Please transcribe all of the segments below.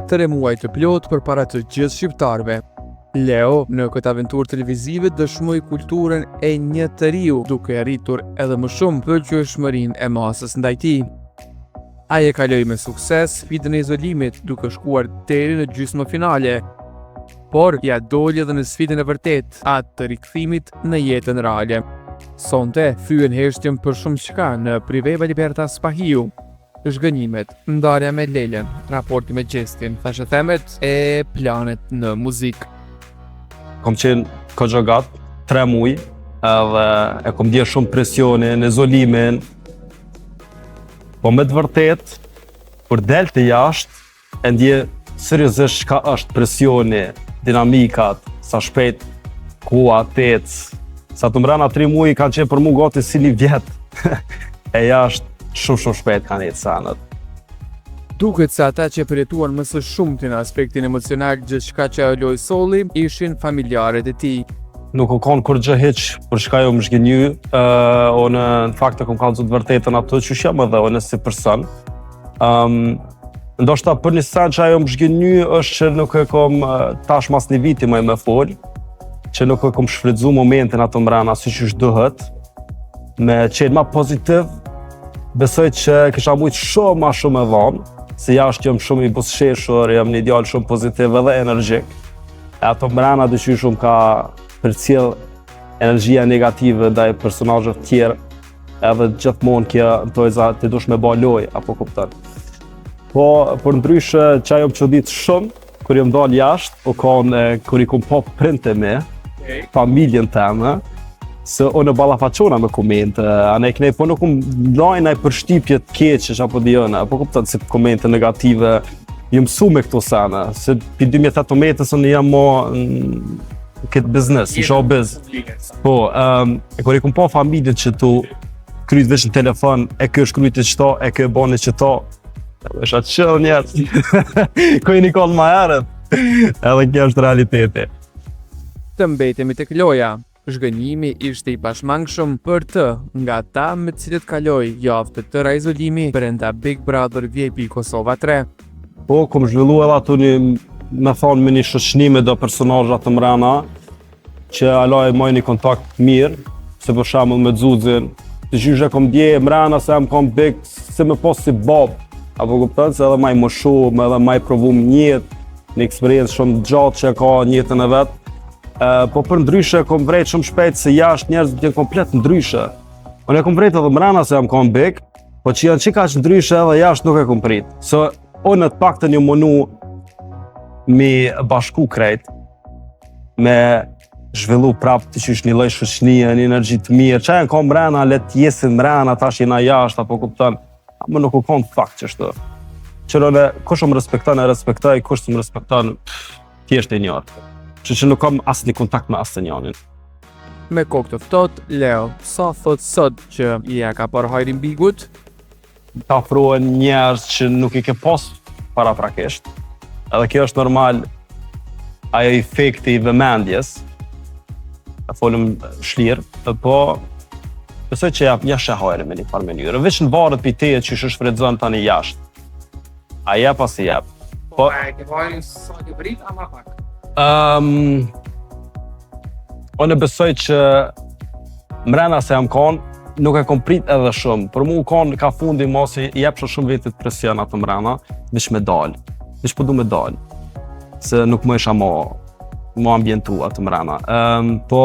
3 muaj të plot përpara të gjithë shqiptarëve. Leo në këtë aventurë televizive dëshmoi kulturën e një njeriu, duke arritur edhe më shumë pëlqyeshmërinë e masës ndaj tij. Ai e kaloi me sukses sfidën e izolimit, duke shkuar deri në gjysmëfinale, por ja doli edhe në sfidën e vërtet, atë të rikthimit në jetën reale. Sonte thyen heshtjen për shumë çka në Priveva Libertas Pahiu. Zhgënjimet, ndarja me Lelen, raporti me Gjestin, thashethemet e planet në muzikë. Kom qenë këgjo gatë, 3 muaj, edhe e kom dje shumë presionin, izolimin. Po me të vërtet, për del të jashtë, e ndje seriozisht çka është presioni, dinamikat, sa shpejt, kua, tec. Sa të mrena 3 muaj kanë qenë për mu gati si një vjetë. E jashtë shumë shpejt kanë jetë sanët. Duket se ata që përjetuan më së shumti në aspektin emocional gjithçka që ajo loi solli ishin familjarët e tij. Nuk u kanë kur gjë hiç për çka jo më zhgënjy, unë në fakt e kom kallëzu të vërtetën ato që jam edhe unë si person. Ndoshta për një sen që ajo më zhgënjy është që nuk e kom tash mas një viti më fol, që nuk e kom shfrytzu momentin ato mrena si që duhet, me qenë ma pozitiv. Besoj që kisha mujt shumë ma shumë e vonë, se jashtë jam shumë i buzëqeshur, jam një djalë shumë pozitiv edhe energjik. E ato mrena dyqysh shumë ka përcjell energjia negative ndaj personazheve tjerë, edhe gjithmonë kjo ndojza ti dush me ba lojë, apo kupton. Po për ndryshe që ajo më çudit shumë kur jam dalë jashtë, o kanë kur i kom pa printe me, familjen teme, se unë ballafaqona me komente, anë kënej po nuk lajnë ai përshtypje të keqe apo diona, apo kupton si komente negative, ju mësu me këto sene, se pi 2018 unë jam mo këtë biznes, në showbiz. Po, kur i kom pa familjen që tu kryt veç në telefon, e kjo është kryt e qëta, e kjo e bani qëta, është atë qëllë njerës, ko i një kollë ma herët, edhe kjo është realiteti. Të mbetemi tek loja. Zhgënjimi ishte i pashmangshëm për të nga ta me të cilët kaloi javë të tëra izolimi brenda Big Brother VIP Kosova 3. Po, kom zhvillu edhe ato me thonë me një shoqënime do personazha të mrena, që aloj moj një kontakt mirë, se për shembull me Xuzin, të gjyshe kom dje mrena se jam kom Big, se me pos si Bob, apo kupton se edhe maj më shumë, edhe maj provum njët, një eksperiencë shumë gjatë që ka njëtën e vetë. Po për ndryshe kom vrejt shumë shpejt se jashtë njerëzit janë komplet ndryshe. Unë e kom vrejt edhe mrena se jam kom Big, po që janë qika që ndryshe edhe jashtë nuk e kom prit. So, unë të paktën një mënu me bashku krejt, me zhvillu prapë të qysh një lloj shoqënie, një energji të mirë, që janë kom mrena, let jesin mrena, tash jena jashtë, apo kupton, ama nuk u kon fakt qështu. Qërone, kush më respekton e respektoj, kush më respekton, thjesht e njërë. Që nuk kam asë një kontakt me asë njanin. Me kokë të ftohtë, Leo, sa thot sot që i ka parë hajrin Bigut? Ta ofrohen njerëz që nuk i ke pas paraprakisht. Edhe kjo është normal, ajo efekti i vëmendjes. E folëm shlirë, po besoj që ja sheh hajrin me një farë mënyrë. Veç në varet për teje që është fredzon tani jashtë. A jep as i jep. Po, e ke hajrin sa ke prit, ama pak? Unë besoj që mrena se jam konë, nuk e kom prit edhe shumë. Për mu konë ka fundi mos i jep shumë vetit presion atë mrena, vish me dalë. Vish po du me dalë. Se nuk më isha mo ambientu atë mrena. Po,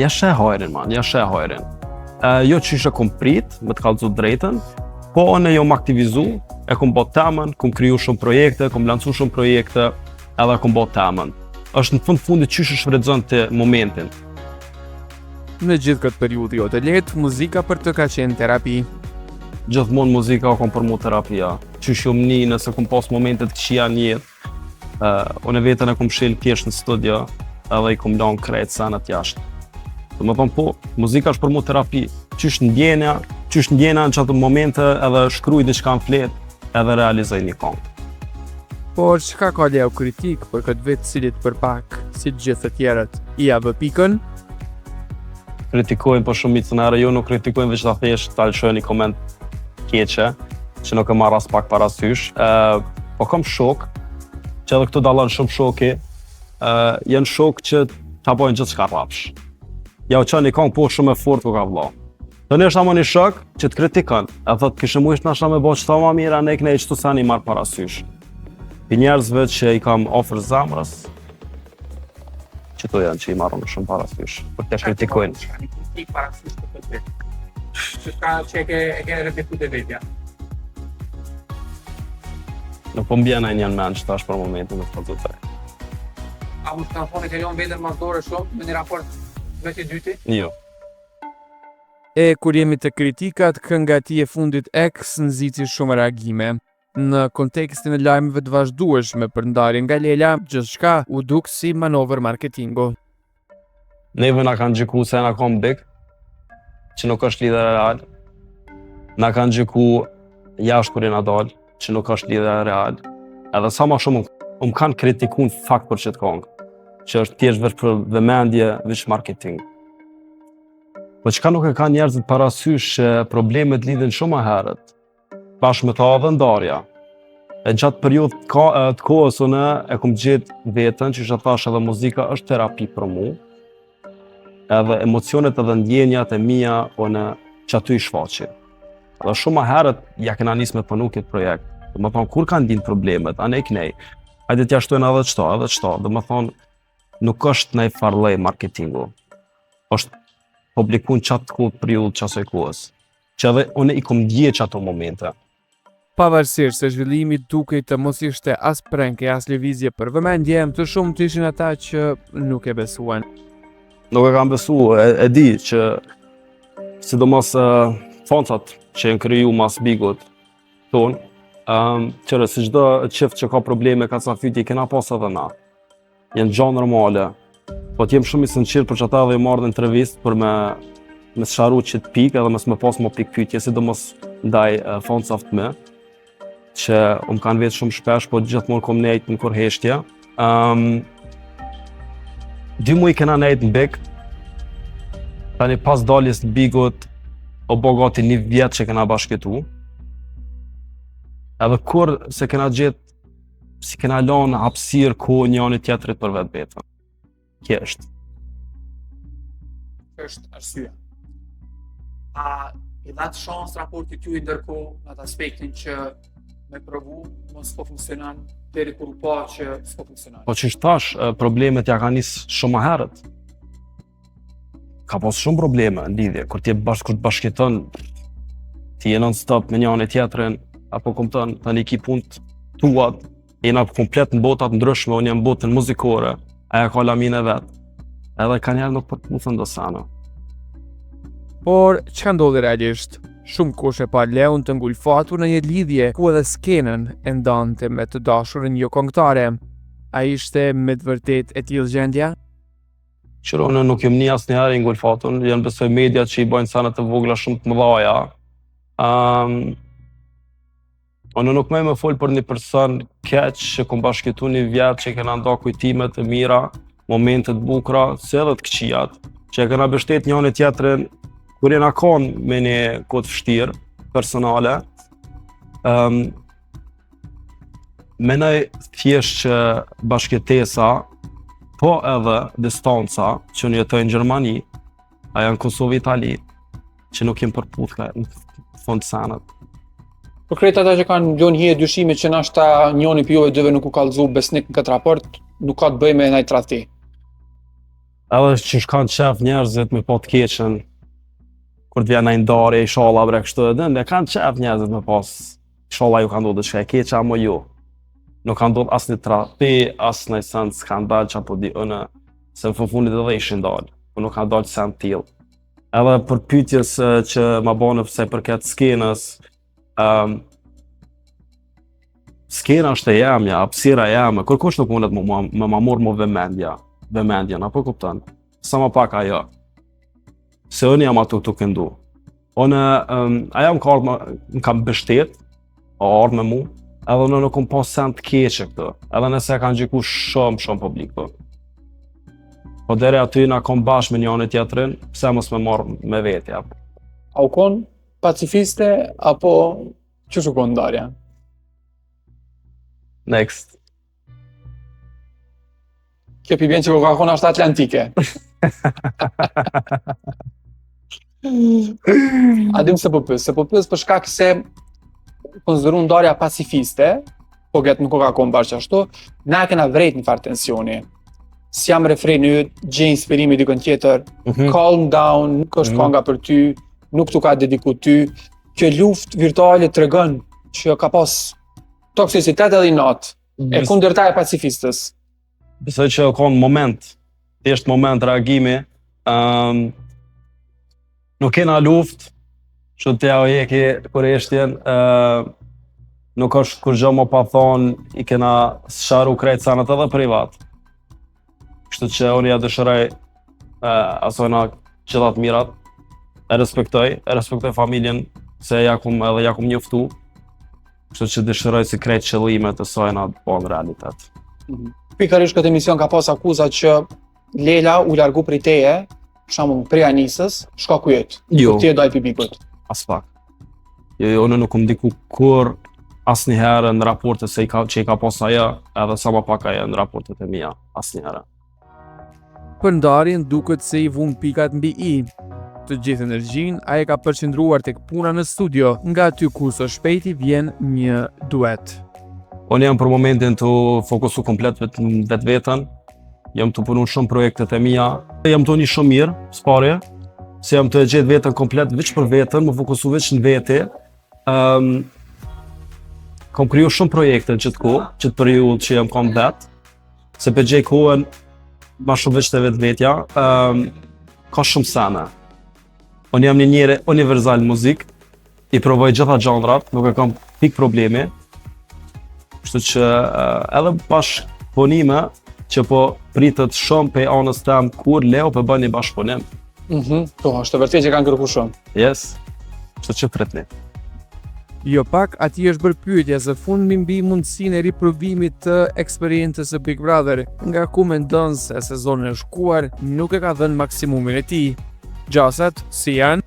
ja sheh hajrin, man, ja sheh hajrin. Jo që ishe kom prit, me të kallëzu drejten, po unë jo më aktivizu, e kom bot temën, kom kriju shumë projekte, kom lancu shumë projekte, edhe kom bot temën. Është në fundit qysh është fredzon të momentin. Në gjithë këtë periudhë jo të lehtë, muzika për të ka qenë terapi. Gjithmonë muzika kom për mu terapia. Qysh jo më nëse kom pas momentet këqia në jetë. Unë vetën e kom shil thjesht në studio, edhe i kom lanë krejt sanat jashtë. Dhe më thonë po, muzika është për mu terapi. Qysh ndjena në qatë momente edhe shkruj diçka në flet, edhe realizoj një këngë. Por çka ka Leo kritik për këtë vit cilit për pak, si gjithë të tjerët, i avë pikën? Kritikojnë po shumicën e jo nuk kritikojnë veç ta thjesht ta lëshojnë një koment keqe, që nuk e marr as pak parasysh. Po kam shok, që edhe këtu dallon shumë shoki, janë shok që ta bojnë gjithë çka rrapsh. Ja u çani këngë po shumë e fortë ku ka vëlla. Tani është ama një shok që të kritikon, e thot kishë mujsh nasha me bo qëta ma mira, ne këne qëtu sa një marë parasysh. Për njerëzve që i kam ofër zamrës, qëto janë që i marrën shumë parasysh, për të kritikojnë. Që ka një kritik parasysh të këtë vetë? Që e ke repetu dhe vetja? Nuk po mbjena e njën men që tash për momentin me të përdu të re. A mu të kanë thonë e kelion vetën masdore shumë me një raport vetë i dyti? Jo. E kur jemi të kritikat, kënga e tij e fundit X nxiti shumë reagime. Në kontekstin e lajmeve të vazhdueshme për ndarjen nga Lela, gjithçka u duk si manovër marketingu. Neve na kanë gjyku se na kom big, që nuk është lidhje real. Na kanë gjyku jashtë kur jena dalë, që nuk është lidhje real. Edhe sa më shumë më kanë kritikun fakt për çet këngë, që është thjesht vetëm për vëmendje, veç marketing. Po çka nuk e ka njerëzit parasysh që problemet lidhen shumë më herët, bashkë me ta edhe ndarja. E gjatë periudhë të kohës unë e kom gjetë veten që që thash edhe muzika është terapi për mu, edhe emocionet edhe ndjenjat e mia unë që aty i shfaqi. Edhe shumë më herët ja kena nisë me punu këtë projekt. Dhe më thonë, kur kanë dinë problemet, anë e kënej, hajde t'ja shtojnë edhe qëto. Dhe më thonë, nuk është nej farlej marketingu. është publikun qatë kohë periudhë qasoj kohës, që edhe unë i kom dje që ato momente. Pavarësisht se zhvillimi dukej të mos ishte as prank e as lëvizje për vëmendje, të shumë të ishin ata që nuk e besuan. Nuk e kam besu, e di që sidomos foncat që janë kriju mas bigut tonë, qërë si çdo qift që ka probleme ka ca fyti, kena pas edhe na. Janë gjanë normale. Po t'jem shumë i sinqert për që ata dhe i marrë në entrevist për me sharu që të pikë edhe me pas më pikë pyetje, sidomos ndaj foncave të me, që kanë vetë shumë shpesh, po gjithmonë kom nejtë në kurheshtja. 2 muaj kena nejtë në big, tani pas daljes në bigut, o bo gati 1 vjet që kena bashkëtu. Edhe kur se kena gjetë, si kena lanë hapësirë kohë njëri tjetrit për vetë betën. Kjo është. Është arsyeja. A i dhatë shansë raportit ju i ndërkohë në atë aspektin që me provu mos po funksionan deri kur u pa që s'po funksionan? Po që thash, problemet ja ka nisë shumë më herët. Ka pas shumë probleme në lidhje, kur ti bashkëton, ti je non-stop me njëri tjetrin, apo kupton, tani ki punë tuat, jena komplet në botat ndryshme, unë jam botën muzikore, aja ka lamine vetë. Edhe ka njerë nuk për të thënë do sana. Por, që ndodhi realisht? Shumë kush e pa Leon të ngulfatur në një lidhje ku edhe skenën e ndante me të dashurin jo këngëtare. A ishte me të vërtet e tillë gjendja? Qëro, unë nuk jem një asnjëherë i ngulfatur, janë besoj mediat që i bojnë sana të vogla shumë të mëdhaja. Unë nuk me folë për një person keq që kom bashkëtu 1 vjet që kena nda kujtimet e mira, momentet bukra, se edhe të këqijat, që e kena bështet njëri tjetrin kur jena kanë me një kohë vështirë personale. Menoj thjesht që bashkëtesa, po edhe distanca që unë jetoj në Gjermani, a janë Kosovë, Itali, që nuk jem përputhka në fund sanët. Për krejt ata që kanë lënë hije dyshime që nashta njëri për juve dyve nuk u kallëzu besnik në këtë raport, nuk ka të bëjë me ndaj tradhti. Edhe që shkanë qef njerëzit me po të keqen, kur të vjen ndaj ndarje, inshallah bre kështu edhe, ne kanë qef njerëzit me pas, inshallah ju kanë ndodhur diçka e keqe apo jo. Nuk kanë ndodhur asnjë tradhti, asnjë sens skandal që apo di unë, se në fundit edhe ishin dalë, po nuk kanë dalë sen tillë. Edhe për pyetjes që ma bënë se përket skenës, skena është e jamja, hapësira e jame, kërkush nuk mundet me ma morë më vëmendjen, apo kupton? Sa më pak ajo. Se unë jam ato këtu këndu. Unë, aja më kam bështet, o ardhë me mu, edhe unë nuk kom pas sen të keqe këtu, edhe nëse kanë gjiku shumë publik këtu. Po deri aty na kom bashkë me njëri tjetrin, pse mos me marrë me vetja. A u kon pacifiste apo çu u kon ndarja? Next. Kjo pi bjen që Coca-Cola është atlantike. A dim se po pyes për shkak se konsideru ndarja pacifiste, po get në Coca-Cola bashkë ashtu, na e kena vrejt në farë tensioni. Si jam refreni yt, gjej inspirimi dikon tjetër, calm down, nuk është kanga për ty, nuk t'u ka dediku ty. Kjo luftë virtuale tregon që ka pas toksicitet edhe inat, e kundërta e pacifistës. Besoj që ka në moment, thjesht moment reagimi, nuk kena luft, që t'ja o jeki Koreshtjen, nuk është kur gjë më pa thonë, i kena sharu krejt sanët edhe privat. Kështu që unë ja dëshiroj asojna gjithat mirat, e respektoj familjen, se ja kum njoftu, kështu që dëshiroj si krejt qëllimet e sojna po në realitet. Pikërisht këtë emision ka pas akuza që Lela u largu prej teje, për shembull prej Anisës, shka ku jet. Jo. Ti e doj pipikut. As pak. Jo, unë nuk ndiku kur asnjëherë në raportet që i ka pas ajo, edhe sa më pak ajo në raportet e mia, asnjëherë. Për ndarjen duket se i vun pikat mbi i. Të gjithë energjinë ai ka përqendruar tek puna në studio, nga aty ku së shpejti vjen një duet. Unë jam për momentin të fokusu komplet vetë-vetën, jam të punu shumë projektet e mia, jam të një shumë mirë, s'parje, se jam të gjetë vetën komplet veç për vetën, më fokusu veç në vete. Kam kriju shumë projekte gjithë periudhë që jam kam vetë, se për gjej kohën ma shumë veç të vetë-vetja, ka shumë sene. Unë jam një njeri universal muzik, i provoj gjitha gjanrat, nuk e kam pik problemi, kështu që edhe bashkëpunime që po pritet shumë pe anës tem kur Leo po bën një bashkëpunim. Po, është vërtet që kanë kërkuar shumë. Yes. Kështu që pritni. Jo pak, ati është bërë pyetje së fundmi mbi mundësinë e riprovimit të eksperiencës së Big Brother, nga ku mendon se sezoni i shkuar nuk e ka dhënë maksimumin e tij. Gjaset, si janë?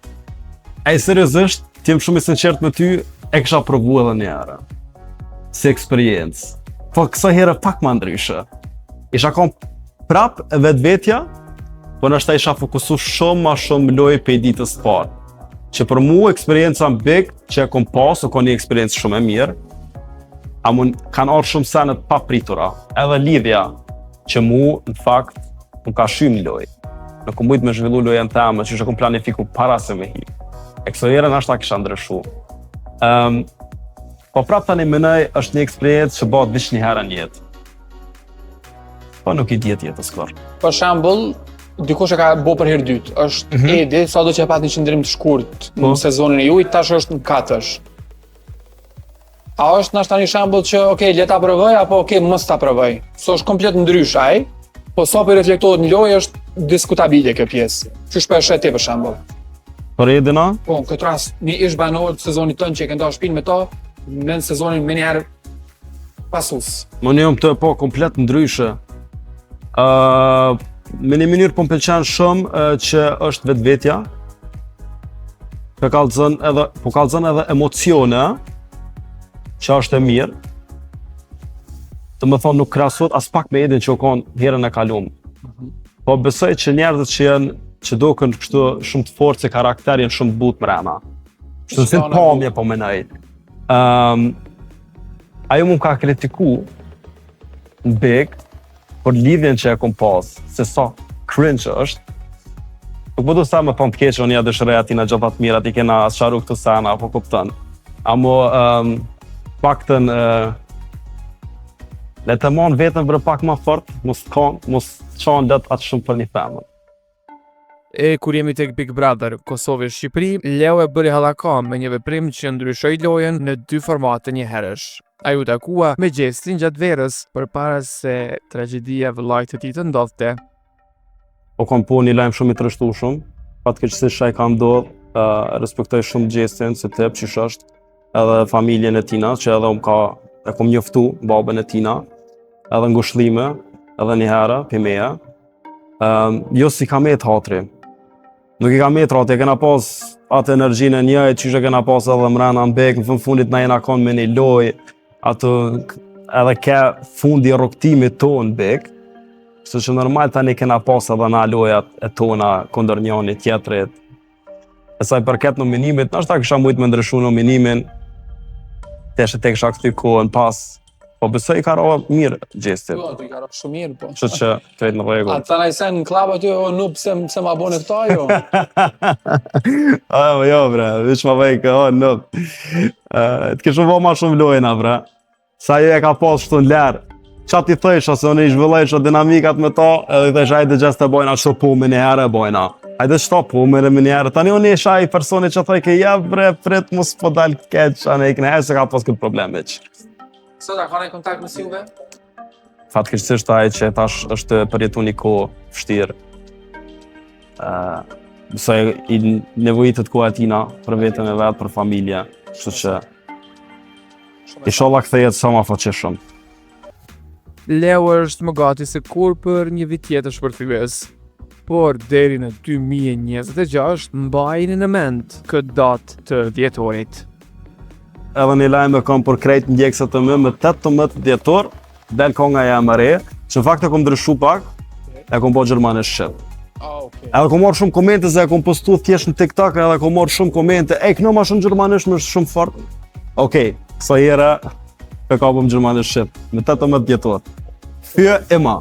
Seriozisht, ti jam shumë i sinqert me ty, e kisha provu edhe një herë. Si eksperiencë. Po kësa herë pak ma ndryshe. Isha kom prap vetvetja, po nështë isha fokusu shumë ma shumë loj pe ditës parë. Që për mu eksperienca në Big që e kom pas, o ka një eksperiencë shumë e mirë, a mun kanë arë shumë senet pa pritura. Edhe lidhja që mu, në fakt, më ka shumë loj. Nuk kom mujtë me zhvillu lojën temë, që kom planifiku para se me hi. E këso herë nështë ta kisha ndryshu. Po prap tani menoj është një eksperiencë që bëhet veç një herë në jetë. Po nuk i dihet jetës kur. Për shembull, dikush e ka bo për herë dytë, është Edi, sado që e pat një qëndrim të shkurt në sezonin e juaj, tash është në katësh. A është nashta një shembull që okay, le ta provoj apo okay, mos ta provoj. So është komplet ndrysh ai, po sa po reflektohet në lojë është diskutabile kjo pjesë. Çu shpesh e ti për shembull. Për Edina? Po, në këtë rast, një ish banor të sezonit tënë që e kënda shpinë me ta, në sezonin me njerë pasus. Më një të po komplet ndryshe. Me një mënyrë po më pëlqen shumë që është vetvetja. Po kallëzën edhe emocione, që është e mirë. Të më thonë nuk krasot as pak me Edin që u konë herën e kalum. Po besoj që njerëzit që doken kështu shumë të fortë se karakter janë shumë të butë mrena. Kështu si pamje po menoj. Ajo mu ka kritiku në Big për lidhjen që e kom pas, se sa cringe është. Nuk po du sa me thonë të keqë, unë ja dëshirej atina gjithat mirat, i kena sharu këtë sana, apo kuptën. Amo paktën le të mon vetën për pak ma fort, mos qanë letë atë shumë për një femën. E kur jemi tek Big Brother Kosovë Shqipëri, Leo e bëri hallakam me një veprim që ndryshoi lojën në 2 formate njëherësh. Ai u takua me Gjestin gjatë verës përpara se tragjedia vëllait të tij të ndodhte. Po kam po një lajm shumë i trashtueshëm, fatkeqësisht ai ka ndodhur, respektoj shumë Gjestin se tep që është, edhe familjen e tina, që edhe e kom njoftu babën e tina, edhe ngushëllime, edhe një herë për meja. Jo si ka me të hatri. Nuk i ka me të hatri, e kena pas atë energjinë e njëjtë, që kena pas edhe mrena në Big, në fundit na jena konë me një loj, atë edhe ke fundi rrugtimit ton bik, kështu që normal tani kena pas edhe na lojat e tona kundër njëri tjetrit. E sa i përket nominimit, nashta kisha mujt me ndryshu nominimin, tesh e te kisha kthyer kohën pas, po besoj i ka rrova mirë gjestit. Po, ti ka rrë shumë mirë, po. Kështu që krejt në rregull. A të na i sen në klab aty, o nup, se ma bone këta, jo? Jo bre, veç ma vej ka, nuk. Të kishu bo ma shumë lojna bre. Sa ju e ka pas shtu në lerë. Qa ti thësha se unë i zhvillojsha dinamikat me ta, edhe i thësha hajde gjes të bojna, shtu pu me njëherë e bojna. Hajde shto pu me njëherë. Tani unë isha i personi që thoj ke jep bre, prit mos po dal keq, anë i këne se ka pas këtë problem veç. Sot, a ka në kontakt me si Juve? Fatkeqësisht ai që tash është përjetu një kohë vështirë. Besoj i nevojitet kohë atina për veten e vet, për familje, kështu që inshallah kthehet sa më fuqishëm. Leo është më gati se kur për një vit tjetër shpërthyes. Por deri në 2026 mbajini në mend këtë datë të dhjetorit. Edhe një lajm e kam për krejt ndjekësat të më 18 dhjetor, del konga jam e re, që në fakt e kom ndryshu pak, e kom po gjermanisht shqip. Okay. Edhe kom marrë shumë komente se e kom postu thjesht në TikTok, edhe kom marrë shumë komente, këno ma shumë gjermanisht më shumë fort. Okej, kësa jere, e kapëm gjermanisht shqip, me 18 dhjetor. Fyë e ma.